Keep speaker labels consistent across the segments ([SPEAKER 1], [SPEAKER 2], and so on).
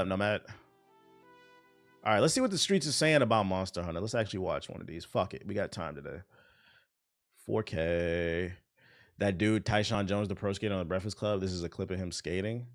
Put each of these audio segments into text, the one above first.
[SPEAKER 1] Nomad. All right, let's see what the streets is saying about Monster Hunter. Let's actually watch one of these. Fuck it, we got time today. 4K. That dude, Tyshawn Jones, the pro skater on the Breakfast Club. This is a clip of him skating.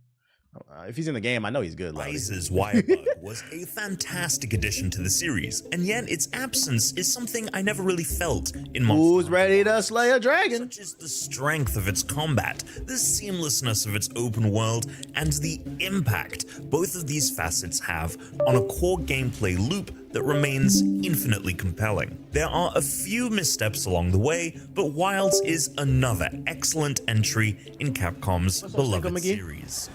[SPEAKER 1] If he's in the game, I know he's good.
[SPEAKER 2] Rise's Wirebug was a fantastic addition to the series, and yet its absence is something I never really felt in Monster
[SPEAKER 1] Who's
[SPEAKER 2] Hunter
[SPEAKER 1] ready to
[SPEAKER 2] World.
[SPEAKER 1] slay a dragon?
[SPEAKER 2] Such as the strength of its combat, the seamlessness of its open world, and the impact both of these facets have on a core gameplay loop that remains infinitely compelling. There are a few missteps along the way, but Wilds is another excellent entry in Capcom's beloved series.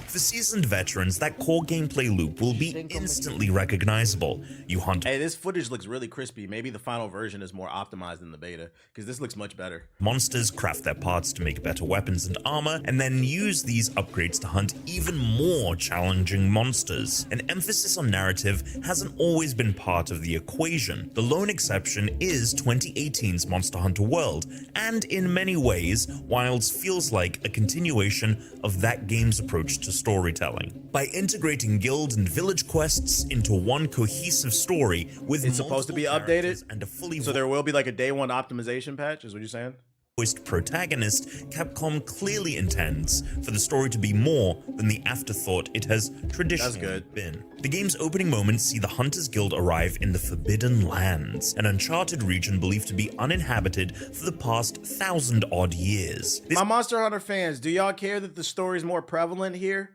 [SPEAKER 2] For seasoned veterans, that core gameplay loop will be instantly recognizable. You hunt.
[SPEAKER 1] Hey, this footage looks really crispy. Maybe the final version is more optimized than the beta, because this looks much better.
[SPEAKER 2] Monsters, craft their parts to make better weapons and armor, and then use these upgrades to hunt even more challenging monsters. An emphasis on narrative hasn't always been part of the equation. The lone exception is 2018's Monster Hunter World, and in many ways, Wilds feels like a continuation of that game's approach to storytelling. By integrating guild and village quests into one cohesive story with
[SPEAKER 1] it's supposed to be updated
[SPEAKER 2] and a fully
[SPEAKER 1] so there will be like a day one optimization patch, is what you're saying?
[SPEAKER 2] voiced protagonist, Capcom clearly intends for the story to be more than the afterthought it has traditionally been. The game's opening moments see the Hunters Guild arrive in the Forbidden Lands, an uncharted region believed to be uninhabited for the past 1,000-odd years.
[SPEAKER 1] My Monster Hunter fans, do y'all care that the story's more prevalent here?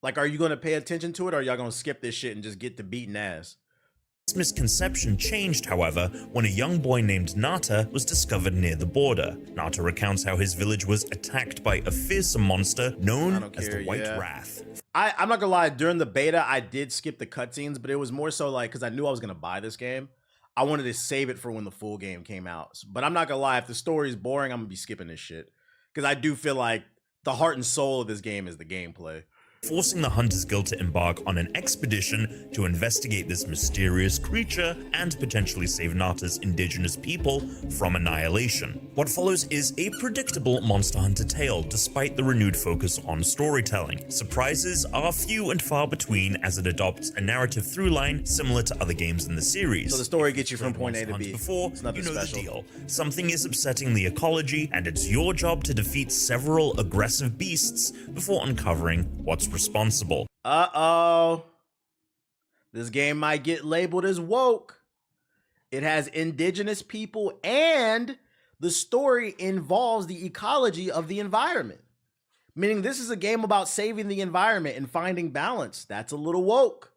[SPEAKER 1] Like, are you going to pay attention to it, or are y'all going to skip this shit and just get to beating ass?
[SPEAKER 2] This misconception changed, however, when a young boy named Nata was discovered near the border. Nata recounts how his village was attacked by a fearsome monster known as the White Wrath.
[SPEAKER 1] I'm not gonna lie, during the beta, I did skip the cutscenes, but it was more so like, because I knew I was gonna buy this game. I wanted to save it for when the full game came out. But I'm not gonna lie, if the story's boring, I'm gonna be skipping this shit. Because I do feel like the heart and soul of this game is the gameplay.
[SPEAKER 2] Forcing the Hunters Guild to embark on an expedition to investigate this mysterious creature and potentially save Nata's indigenous people from annihilation. What follows is a predictable Monster Hunter tale, despite the renewed focus on storytelling. Surprises are few and far between as it adopts a narrative through line similar to other games in the series.
[SPEAKER 1] So the story gets you from point A to B.
[SPEAKER 2] Before,
[SPEAKER 1] it's nothing
[SPEAKER 2] you know
[SPEAKER 1] special.
[SPEAKER 2] the deal. Something is upsetting the ecology, and it's your job to defeat several aggressive beasts before uncovering what's responsible.
[SPEAKER 1] Uh-oh. This game might get labeled as woke. It has indigenous people, and the story involves the ecology of the environment. Meaning this is a game about saving the environment and finding balance. That's a little woke.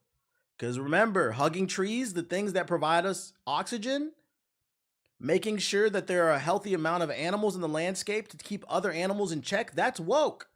[SPEAKER 1] Because remember, hugging trees, the things that provide us oxygen, making sure that there are a healthy amount of animals in the landscape to keep other animals in check, that's woke.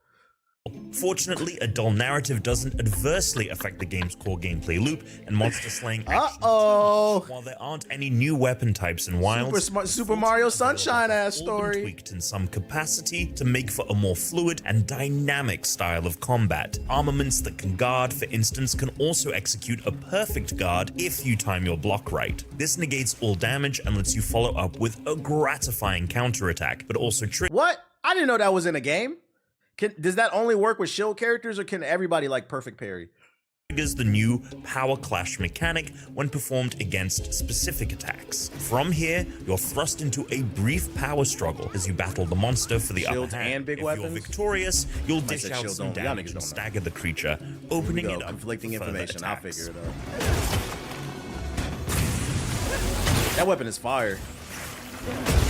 [SPEAKER 2] Fortunately, a dull narrative doesn't adversely affect the game's core gameplay loop and monster slaying action. While there aren't any new weapon types in Wilds,
[SPEAKER 1] Super Mario Sunshine ass
[SPEAKER 2] all
[SPEAKER 1] story.
[SPEAKER 2] been tweaked in some capacity to make for a more fluid and dynamic style of combat. Armaments that can guard, for instance, can also execute a perfect guard if you time your block right. This negates all damage and lets you follow up with a gratifying counterattack, but also
[SPEAKER 1] What? I didn't know that was in a game. Does that only work with shield characters, or can everybody like perfect parry?
[SPEAKER 2] triggers the new power clash mechanic when performed against specific attacks. From here, you're thrust into a brief power struggle as you battle the monster for the
[SPEAKER 1] Shields
[SPEAKER 2] upper hand.
[SPEAKER 1] and big
[SPEAKER 2] if
[SPEAKER 1] weapons?
[SPEAKER 2] you're victorious, you'll
[SPEAKER 1] Somebody
[SPEAKER 2] dish
[SPEAKER 1] said
[SPEAKER 2] out
[SPEAKER 1] shields
[SPEAKER 2] some
[SPEAKER 1] only. Y'all
[SPEAKER 2] damage
[SPEAKER 1] niggas
[SPEAKER 2] and
[SPEAKER 1] don't know.
[SPEAKER 2] stagger the creature, opening it up
[SPEAKER 1] Conflicting
[SPEAKER 2] for further
[SPEAKER 1] information. I'll
[SPEAKER 2] attacks.
[SPEAKER 1] figure it out. That weapon is fire.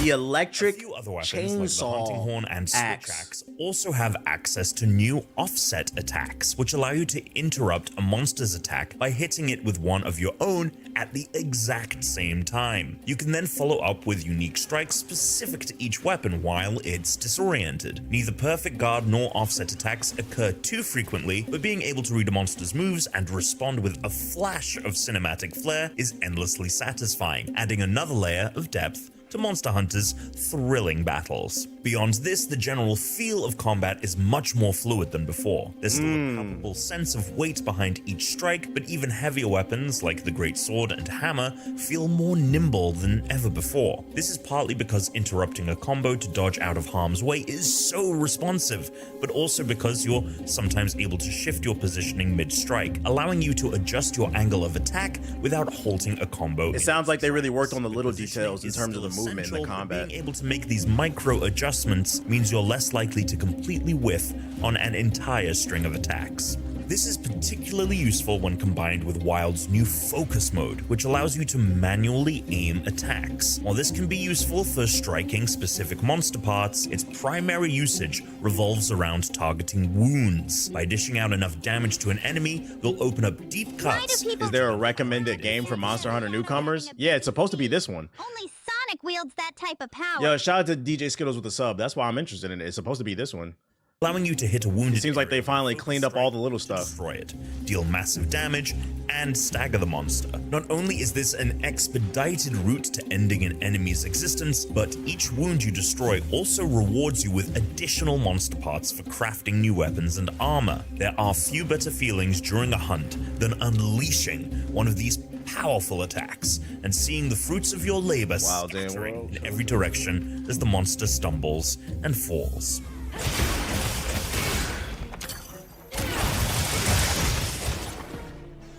[SPEAKER 1] The electric
[SPEAKER 2] A few other weapons, like the
[SPEAKER 1] chainsaw
[SPEAKER 2] hunting horn and switch
[SPEAKER 1] axe.
[SPEAKER 2] axe, also have access to new offset attacks, which allow you to interrupt a monster's attack by hitting it with one of your own at the exact same time. You can then follow up with unique strikes specific to each weapon while it's disoriented. Neither perfect guard nor offset attacks occur too frequently, but being able to read a monster's moves and respond with a flash of cinematic flair is endlessly satisfying, adding another layer of depth to the Monster Hunter's thrilling battles. Beyond this, the general feel of combat is much more fluid than before. There's still a palpable sense of weight behind each strike, but even heavier weapons like the Great Sword and Hammer feel more nimble than ever before. This is partly because interrupting a combo to dodge out of harm's way is so responsive, but also because you're sometimes able to shift your positioning mid-strike, allowing you to adjust your angle of attack without halting a combo.
[SPEAKER 1] It sounds like they really worked on the little details in terms of the movement and the combat.
[SPEAKER 2] Being able to make these micro adjustments means you're less likely to completely whiff on an entire string of attacks. This is particularly useful when combined with Wild's new focus mode, which allows you to manually aim attacks. While this can be useful for striking specific monster parts, its primary usage revolves around targeting wounds. By dishing out enough damage to an enemy, you'll open up deep cuts.
[SPEAKER 1] Is there a recommended game for Monster Hunter newcomers? Yeah, it's supposed to be this one.
[SPEAKER 3] Only Sonic wields that type of power.
[SPEAKER 1] Yo, shout out to DJ Skittles with the sub. That's why I'm interested in it. It's supposed to be this one.
[SPEAKER 2] Allowing you to hit a wounded
[SPEAKER 1] It seems like they finally cleaned up all the little stuff.
[SPEAKER 2] Destroy it, deal massive damage, and stagger the monster. Not only is this an expedited route to ending an enemy's existence, but each wound you destroy also rewards you with additional monster parts for crafting new weapons and armor. There are few better feelings during a hunt than unleashing one of these powerful attacks and seeing the fruits of your labor scattering in every direction as the monster stumbles and falls.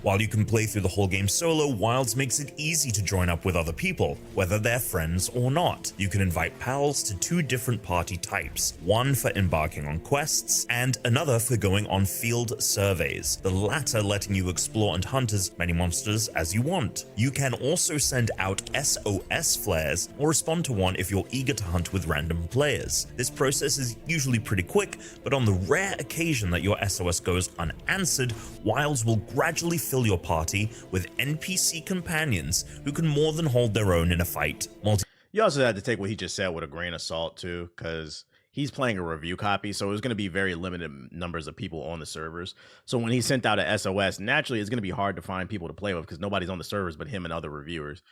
[SPEAKER 2] While you can play through the whole game solo, Wilds makes it easy to join up with other people, whether they're friends or not. You can invite pals to two different party types, one for embarking on quests, and another for going on field surveys, the latter letting you explore and hunt as many monsters as you want. You can also send out SOS flares or respond to one if you're eager to hunt with random players. This process is usually pretty quick, but on the rare occasion that your SOS goes unanswered, Wilds will gradually fill your party with NPC companions who can more than hold their own in a fight.
[SPEAKER 1] You also had to take what he just said with a grain of salt too, because he's playing a review copy, so it was going to be very limited numbers of people on the servers. So when he sent out a SOS, naturally it's going to be hard to find people to play with because nobody's on the servers but him and other reviewers.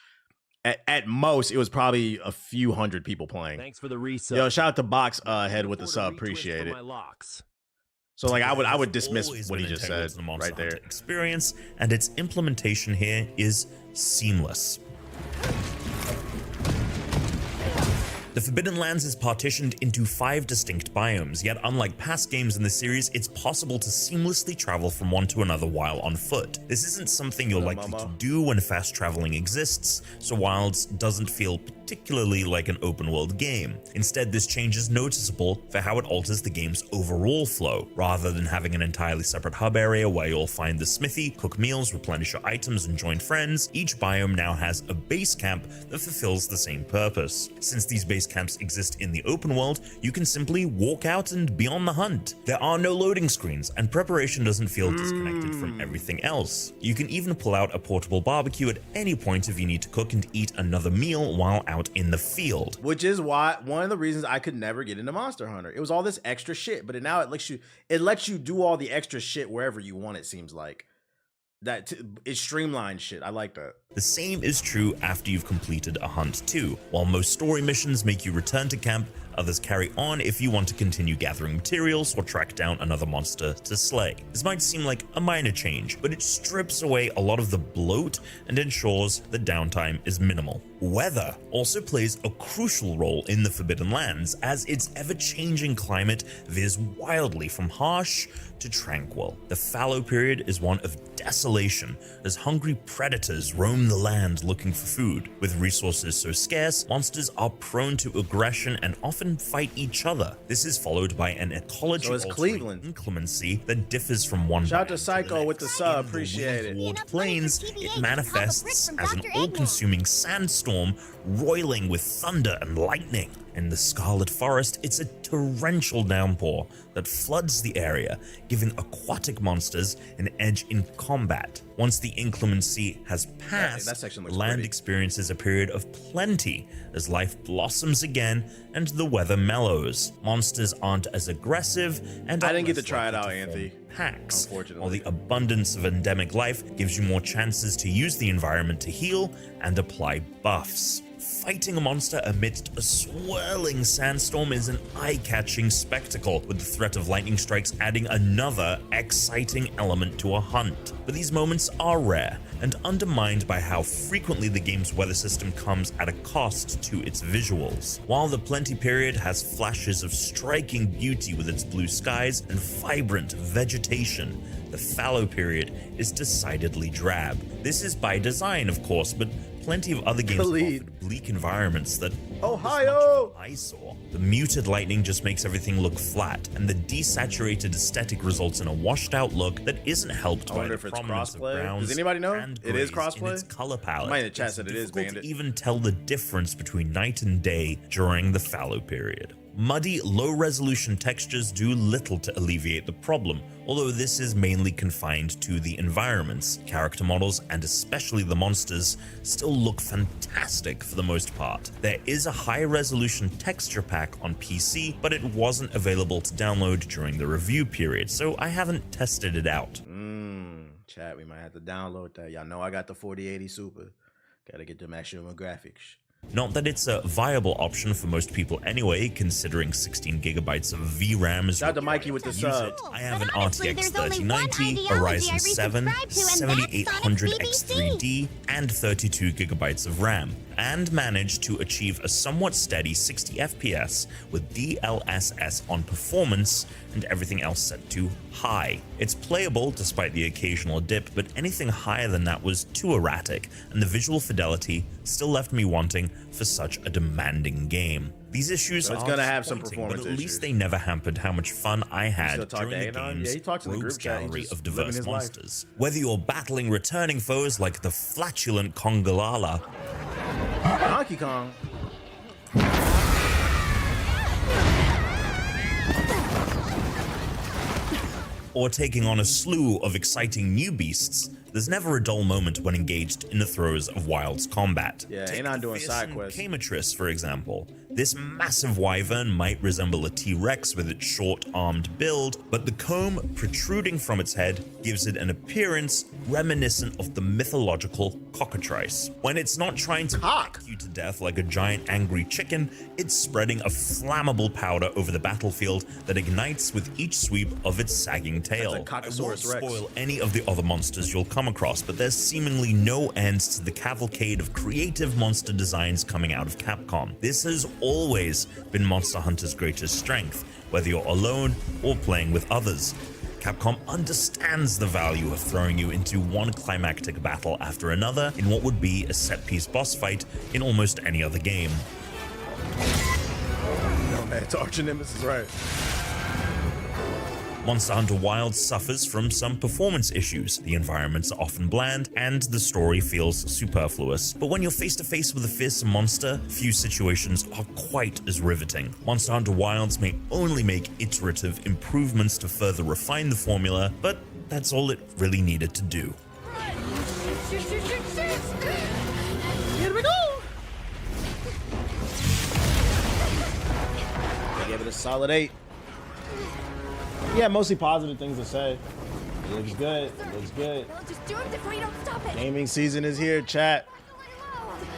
[SPEAKER 1] At most, it was probably a few hundred people playing.
[SPEAKER 4] Thanks for the resub.
[SPEAKER 1] Yo, shout out to Box Head with the sub, appreciate it. So like I would dismiss what he just said right there.
[SPEAKER 2] Experience, and its implementation here is seamless. The Forbidden Lands is partitioned into 5 distinct biomes, yet unlike past games in the series, it's possible to seamlessly travel from one to another while on foot. This isn't something you're likely to do when fast traveling exists, so Wilds doesn't feel particularly like an open world game. Instead, this change is noticeable for how it alters the game's overall flow. Rather than having an entirely separate hub area where you'll find the smithy, cook meals, replenish your items, and join friends, each biome now has a base camp that fulfills the same purpose. Since these base camps exist in the open world, you can simply walk out and be on the hunt. There are no loading screens, and preparation doesn't feel disconnected from everything else. You can even pull out a portable barbecue at any point if you need to cook and eat another meal while out in the field.
[SPEAKER 1] Which is why one of the reasons I could never get into Monster Hunter. It was all this extra shit, but now it lets you do all the extra shit wherever you want, it seems like. It's streamlined shit. I like that.
[SPEAKER 2] The same is true after you've completed a hunt too. While most story missions make you return to camp, others carry on if you want to continue gathering materials or track down another monster to slay. This might seem like a minor change, but it strips away a lot of the bloat and ensures the downtime is minimal. Weather also plays a crucial role in the Forbidden Lands, as its ever-changing climate veers wildly from harsh to tranquil. The fallow period is one of desolation, as hungry predators roam the land looking for food. With resources so scarce, monsters are prone to aggression and often fight each other. This is followed by an ecology-altering inclemency that differs from one.
[SPEAKER 1] Shout out to Psycho with the sub, appreciate it.
[SPEAKER 2] Ward Plains, it manifests as an all-consuming sandstorm roiling with thunder and lightning. In the Scarlet Forest, it's a torrential downpour that floods the area, giving aquatic monsters an edge in combat. Once the inclemency has passed, land experiences a period of plenty as life blossoms again and the weather mellows. Monsters aren't as aggressive, and
[SPEAKER 1] I didn't get to try it out, Anthony.
[SPEAKER 2] Hacks,
[SPEAKER 1] unfortunately.
[SPEAKER 2] while the abundance of endemic life gives you more chances to use the environment to heal and apply buffs. Fighting a monster amidst a swirling sandstorm is an eye-catching spectacle, with the threat of lightning strikes adding another exciting element to a hunt. But these moments are rare and undermined by how frequently the game's weather system comes at a cost to its visuals. While the Plenty period has flashes of striking beauty with its blue skies and vibrant vegetation, the Fallow period is decidedly drab. This is by design, of course, but plenty of other games offered bleak environments that
[SPEAKER 1] Ohio
[SPEAKER 2] eyesore. The muted lightning just makes everything look flat, and the desaturated aesthetic results in a washed-out look that isn't helped by the prominence of browns.
[SPEAKER 1] Does anybody know?
[SPEAKER 2] And
[SPEAKER 1] It is
[SPEAKER 2] grays in
[SPEAKER 1] crossplay?
[SPEAKER 2] its color palette.
[SPEAKER 1] Somebody in the chat
[SPEAKER 2] It's
[SPEAKER 1] said it is,
[SPEAKER 2] difficult
[SPEAKER 1] Bandit.
[SPEAKER 2] to even tell the difference between night and day during the Fallow period. Muddy, low-resolution textures do little to alleviate the problem, although this is mainly confined to the environments. Character models, and especially the monsters, still look fantastic for the most part. There is a high-resolution texture pack on PC, but it wasn't available to download during the review period, so I haven't tested it out.
[SPEAKER 1] Chat, we might have to download that. Y'all know I got the 4080 Super. Gotta get them extra graphics.
[SPEAKER 2] Not that it's a viable option for most people anyway, considering 16 gigabytes of VRAM is
[SPEAKER 1] Shout out to
[SPEAKER 2] required
[SPEAKER 1] Mikey with
[SPEAKER 2] to
[SPEAKER 1] the
[SPEAKER 2] use
[SPEAKER 1] sub.
[SPEAKER 2] it. I have an
[SPEAKER 3] But honestly,
[SPEAKER 2] RTX
[SPEAKER 3] there's only one
[SPEAKER 2] 3090, a
[SPEAKER 3] ideology I
[SPEAKER 2] Ryzen 7,
[SPEAKER 3] resubscribe to, and that's
[SPEAKER 2] 7800
[SPEAKER 3] Sonic
[SPEAKER 2] X3D, and 32 gigabytes of RAM, and managed to achieve a somewhat steady 60 FPS with DLSS on performance and everything else set to high. It's playable despite the occasional dip, but anything higher than that was too erratic, and the visual fidelity still left me wanting for such a demanding game. These issues
[SPEAKER 1] So it's
[SPEAKER 2] are
[SPEAKER 1] gonna have some
[SPEAKER 2] disappointing,
[SPEAKER 1] performance
[SPEAKER 2] but at
[SPEAKER 1] issues.
[SPEAKER 2] least they never hampered how much fun I had
[SPEAKER 1] still talk
[SPEAKER 2] during
[SPEAKER 1] to
[SPEAKER 2] the
[SPEAKER 1] Anon?
[SPEAKER 2] game's
[SPEAKER 1] Yeah, he talks in the
[SPEAKER 2] rogues
[SPEAKER 1] group chat. He
[SPEAKER 2] gallery
[SPEAKER 1] just
[SPEAKER 2] of
[SPEAKER 1] living
[SPEAKER 2] diverse
[SPEAKER 1] his life.
[SPEAKER 2] monsters. Whether you're battling returning foes like the flatulent Congalala,
[SPEAKER 1] Donkey Kong.
[SPEAKER 2] or taking on a slew of exciting new beasts, there's never a dull moment when engaged in the throes of Wild's combat.
[SPEAKER 1] Yeah,
[SPEAKER 2] Take
[SPEAKER 1] Anon
[SPEAKER 2] the
[SPEAKER 1] doing side
[SPEAKER 2] fearsome
[SPEAKER 1] quests.
[SPEAKER 2] Cametris, for example. This massive wyvern might resemble a T-Rex with its short-armed build, but the comb protruding from its head gives it an appearance reminiscent of the mythological cockatrice. When it's not trying to
[SPEAKER 1] Cock.
[SPEAKER 2] peck you to death like a giant angry chicken, it's spreading a flammable powder over the battlefield that ignites with each sweep of its sagging tail.
[SPEAKER 1] That's a
[SPEAKER 2] I won't
[SPEAKER 1] Cockosaurus Rex.
[SPEAKER 2] spoil any of the other monsters you'll come across, but there's seemingly no end to the cavalcade of creative monster designs coming out of Capcom. This has always been Monster Hunter's greatest strength, whether you're alone or playing with others. Capcom understands the value of throwing you into one climactic battle after another in what would be a set-piece boss fight in almost any other game.
[SPEAKER 1] No, man, it's Arch Nemesis, right?
[SPEAKER 2] Monster Hunter Wilds suffers from some performance issues. The environments are often bland, and the story feels superfluous. But when you're face to face with a fearsome monster, few situations are quite as riveting. Monster Hunter Wilds may only make iterative improvements to further refine the formula, but that's all it really needed to do.
[SPEAKER 1] Here we go. I gave it a solid 8. Yeah, mostly positive things to say. It looks good. It looks good.
[SPEAKER 3] We'll just do it if we don't stop it.
[SPEAKER 1] Gaming season is here, chat.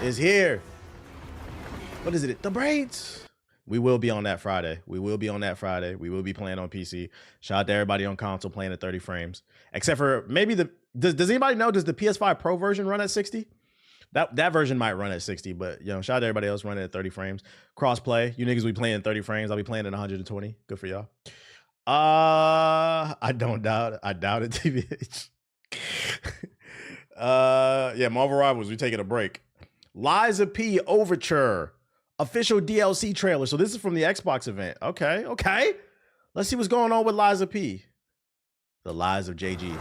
[SPEAKER 1] Is here. What is it? The braids. We will be on that Friday. We will be on that Friday. We will be playing on PC. Shout out to everybody on console playing at 30 frames. Except for maybe the does anybody know, does the PS5 Pro version run at 60? That version might run at 60, but you know, shout out to everybody else running at 30 frames. Crossplay. You niggas be playing at 30 frames. I'll be playing at 120. Good for y'all. I don't doubt it. I doubt it, TBH. Yeah, Marvel Rivals, we taking a break. Lies of P Overture. Official DLC trailer. So this is from the Xbox event. Okay. Let's see what's going on with Lies of P. The Lies of JG.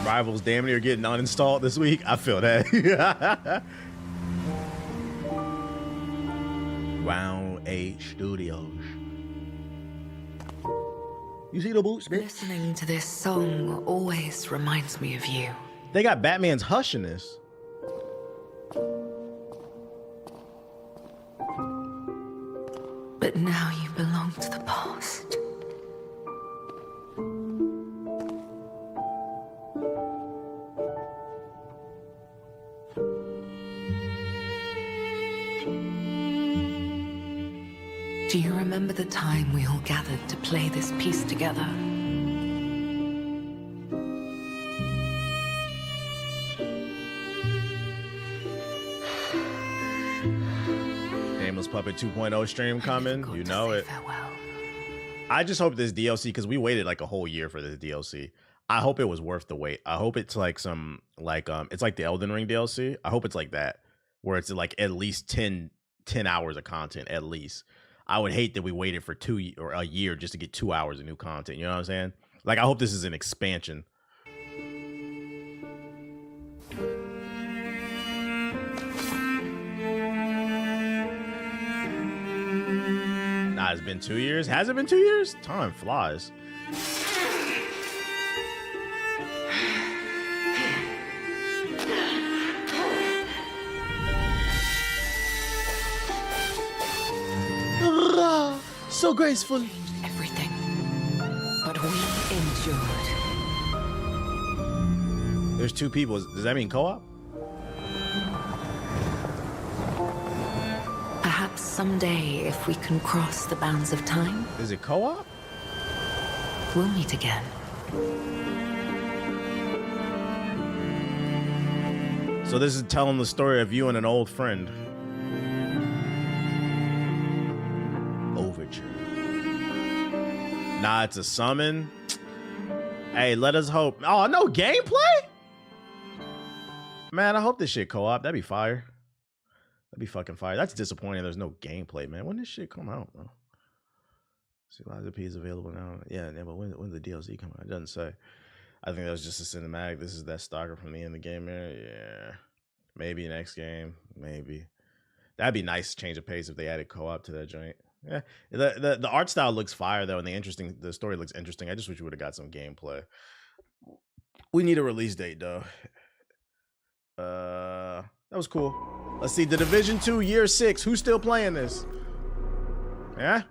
[SPEAKER 1] Rivals damn near getting uninstalled this week. I feel that. Round 8 Studios. You see the boots, bitch?
[SPEAKER 4] Listening to this song always reminds me of you.
[SPEAKER 1] They got Batman's Hush in this.
[SPEAKER 4] But now you belong to the past. Do you remember the time we all gathered to play this piece together?
[SPEAKER 1] Nameless Puppet 2.0 stream coming.
[SPEAKER 4] Difficult
[SPEAKER 1] You
[SPEAKER 4] to
[SPEAKER 1] know
[SPEAKER 4] say
[SPEAKER 1] it.
[SPEAKER 4] farewell.
[SPEAKER 1] I just hope this DLC, because we waited like a whole year for this DLC. I hope it was worth the wait. I hope it's like some it's like the Elden Ring DLC. I hope it's like that, where it's like at least 10 hours of content at least. I would hate that we waited for a year just to get 2 hours of new content. You know what I'm saying? Like, I hope this is an expansion. Nah, it's been 2 years. Has it been 2 years? Time flies. So graceful.
[SPEAKER 4] Everything. But we endured.
[SPEAKER 1] There's two people. Does that mean co-op?
[SPEAKER 4] Perhaps someday, if we can cross the bounds of time,
[SPEAKER 1] Is it co-op?
[SPEAKER 4] we'll meet again.
[SPEAKER 1] So this is telling the story of you and an old friend. Overture. Nah, it's a summon. Hey, let us hope. Oh, no gameplay? Man, I hope this shit co-op. That'd be fire. That'd be fucking fire. That's disappointing. There's no gameplay, man. When did this shit come out, though? See, Liza P is available now. Yeah, but when the DLC come out? It doesn't say. I think that was just a cinematic. This is that stalker from the end of the game there. Yeah. Maybe next game. Maybe. That'd be nice change of pace if they added co-op to that joint. Yeah. The art style looks fire though, and the story looks interesting. I just wish we would have got some gameplay. We need a release date though. That was cool. Let's see. The Division 2 Year 6. Who's still playing this? Yeah?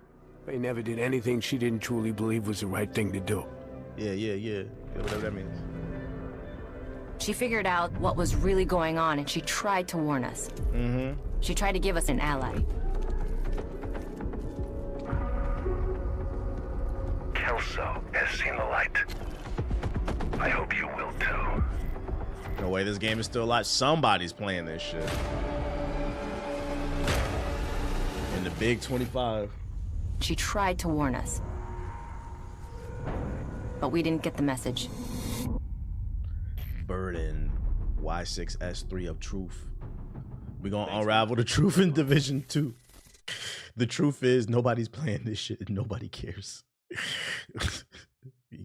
[SPEAKER 5] They never did anything she didn't truly believe was the right thing to do.
[SPEAKER 1] Yeah. Whatever that means.
[SPEAKER 3] She figured out what was really going on and she tried to warn us.
[SPEAKER 1] Mm-hmm.
[SPEAKER 3] She tried to give us an ally.
[SPEAKER 6] Kelso has seen the light. I hope you will too.
[SPEAKER 1] No way, this game is still alive. Somebody's playing this shit. In the big 25.
[SPEAKER 3] She tried to warn us. But we didn't get the message.
[SPEAKER 1] Burden. Y6S3 of truth. We're gonna unravel the truth in Division 2. The truth is nobody's playing this shit and nobody cares.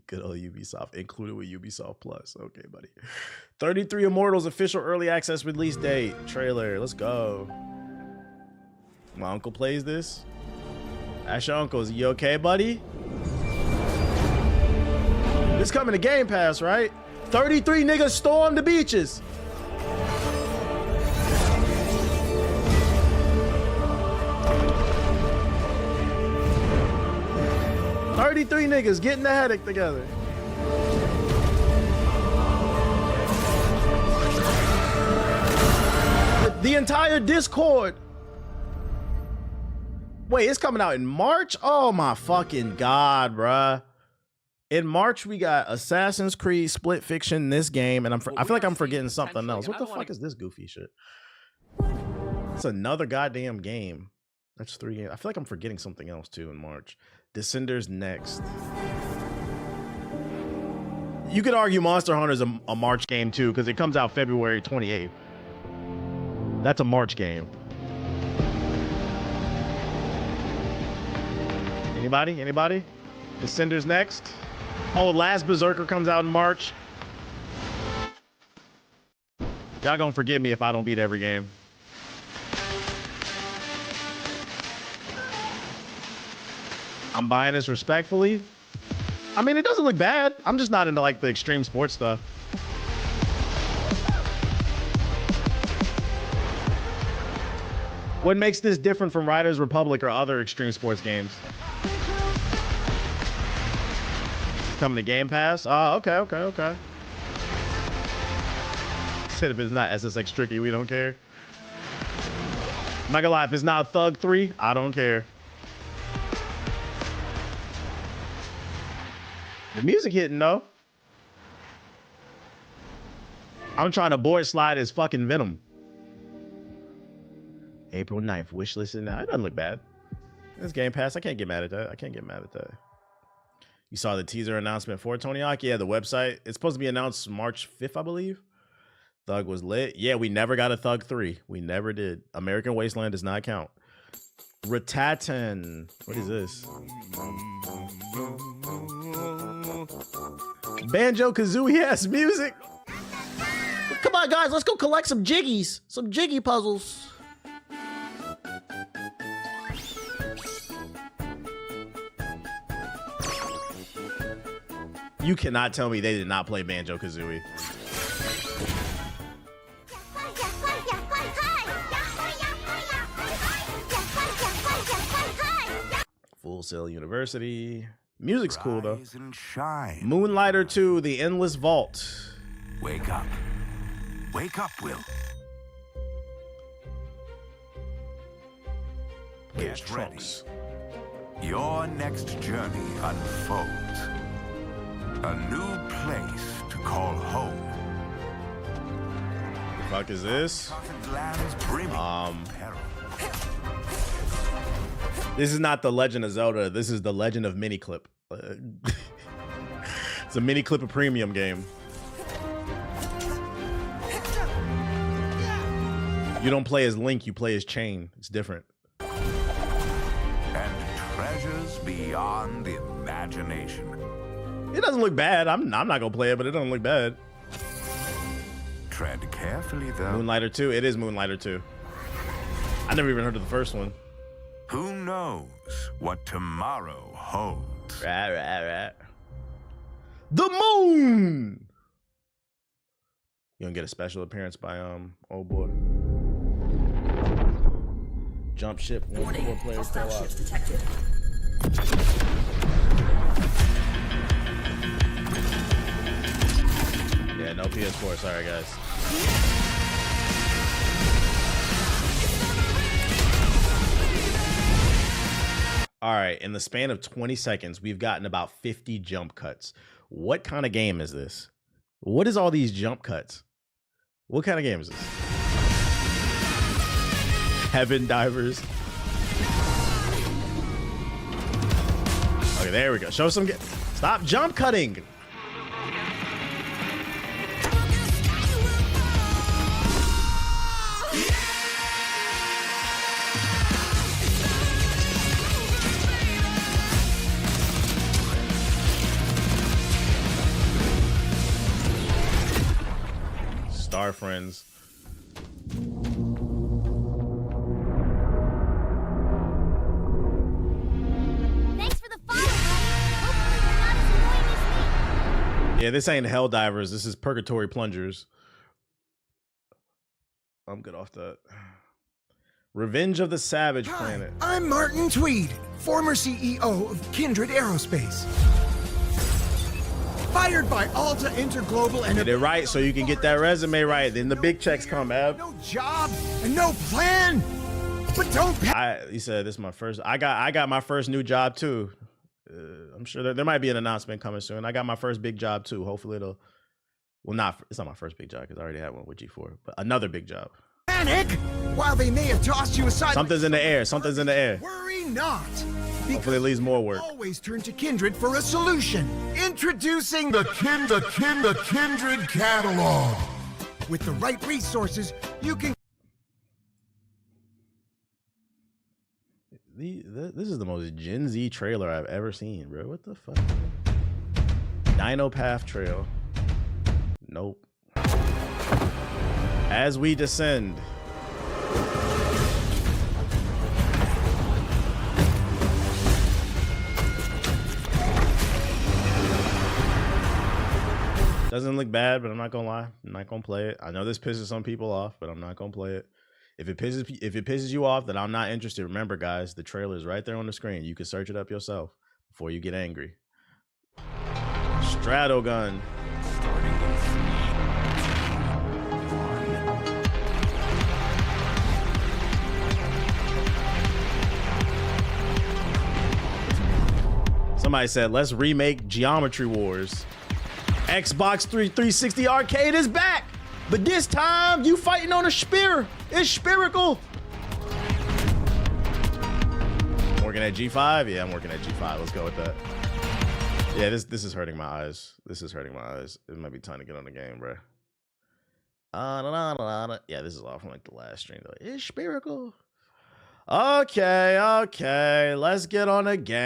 [SPEAKER 1] Good old Ubisoft, included with Ubisoft Plus. Okay, buddy. 33 Immortals official early access release date trailer. Let's go. My uncle plays this. Ask your uncle, is he okay, buddy? This coming to Game Pass, right? 33 niggas storm the beaches. "33 niggas getting the headache together." The entire Discord. Wait, it's coming out in March? Oh my fucking God, bruh. In March, we got Assassin's Creed Split Fiction, this game, and I feel like I'm forgetting something else. What the fuck is this goofy shit? It's another goddamn game. That's 3 games. I feel like I'm forgetting something else too in March. Descenders next. You could argue Monster Hunter's a March game too, because it comes out February 28th. That's a March game. Anybody? Descenders next. Oh, Last Berserker comes out in March. Y'all gonna forgive me if I don't beat every game. I'm buying this respectfully. I mean, it doesn't look bad. I'm just not into like the extreme sports stuff. What makes this different from Riders Republic or other extreme sports games? Coming to Game Pass? Oh, okay. Said if it's not SSX tricky, we don't care. I'm not gonna lie, if it's not Thug 3, I don't care. The music hitting though. I'm trying to board slide as fucking Venom. April 9th, wishlist. Now it doesn't look bad. It's Game Pass. I can't get mad at that. You saw the teaser announcement for Tony Hawk? Yeah, the website. It's supposed to be announced March 5th, I believe. Thug was lit. Yeah, we never got a Thug 3. We never did. American Wasteland does not count. Ratatan. What is this? Banjo-Kazooie ass music. Come on, guys. Let's go collect some jiggies. Some jiggy puzzles. You cannot tell me they did not play Banjo-Kazooie. Full Sail University. Music's cool though. Moonlighter 2, The Endless Vault.
[SPEAKER 6] Wake up. Wake up, Will. Get ready. Your next journey unfolds. A new place to call home.
[SPEAKER 1] The fuck is this? This is not the Legend of Zelda. This is the Legend of Miniclip. It's a Miniclip, a premium game. You don't play as Link, you play as Chain. It's different.
[SPEAKER 6] And treasures beyond imagination.
[SPEAKER 1] It doesn't look bad. I'm not gonna play it, but it doesn't look bad.
[SPEAKER 6] Tread carefully, though.
[SPEAKER 1] Moonlighter 2. It is Moonlighter 2. I never even heard of the first one.
[SPEAKER 6] Who knows what tomorrow holds?
[SPEAKER 1] Right. The Moon. You gonna get a special appearance by old boy. Jump ship. Warning. Hostile ships detected. Yeah, no PS4. Sorry, guys. All right, in the span of 20 seconds, we've gotten about 50 jump cuts. What kind of game is this? What is all these jump cuts? What kind of game is this? Heaven Divers. Okay, there we go. Show some. Stop jump cutting. Star Friends.
[SPEAKER 7] Thanks for the follow, buddy. Hopefully you're not as annoying as me.
[SPEAKER 1] Yeah, this ain't Hell Divers. This is Purgatory Plungers. I'm good off that. Revenge of the Savage Planet.
[SPEAKER 8] I'm Martin Tweed, former CEO of Kindred Aerospace. Fired by Alta Interglobal and
[SPEAKER 1] Get it right so you can get that resume right. Then the big checks come, Ab.
[SPEAKER 8] no job and no plan. But don't
[SPEAKER 1] He said this is my first. I got my first new job too. I'm sure there might be an announcement coming soon. I got my first big job too. Hopefully it'll. Well, it's not my first big job because I already had one with G4. But another big job.
[SPEAKER 8] panic. While they may have tossed you aside,
[SPEAKER 1] Something's in the air. Something's in the air.
[SPEAKER 8] Worry not.
[SPEAKER 1] Hopefully it leaves more work.
[SPEAKER 8] Always turn to Kindred for a solution. Introducing
[SPEAKER 9] The Kindred catalog.
[SPEAKER 8] with the right resources, you can.
[SPEAKER 1] This is the most Gen Z trailer I've ever seen, bro. What the fuck? Dino Path Trail. Nope. As we descend. Doesn't look bad, but I'm not gonna lie. I'm not gonna play it. I know this pisses some people off, but I'm not gonna play it. If it pisses you off, then I'm not interested. Remember, guys, the trailer is right there on the screen. You can search it up yourself before you get angry. Stratogun. Somebody said, let's remake Geometry Wars. Xbox 360 Arcade is back, but this time you fighting on a spear. It's spherical. Working at G5? Yeah, I'm working at G5. Let's go with that. Yeah, this is hurting my eyes. This is hurting my eyes. It might be time to get on the game, bro. Yeah, this is all from like the last stream though. It's spherical. Okay, let's get on the game.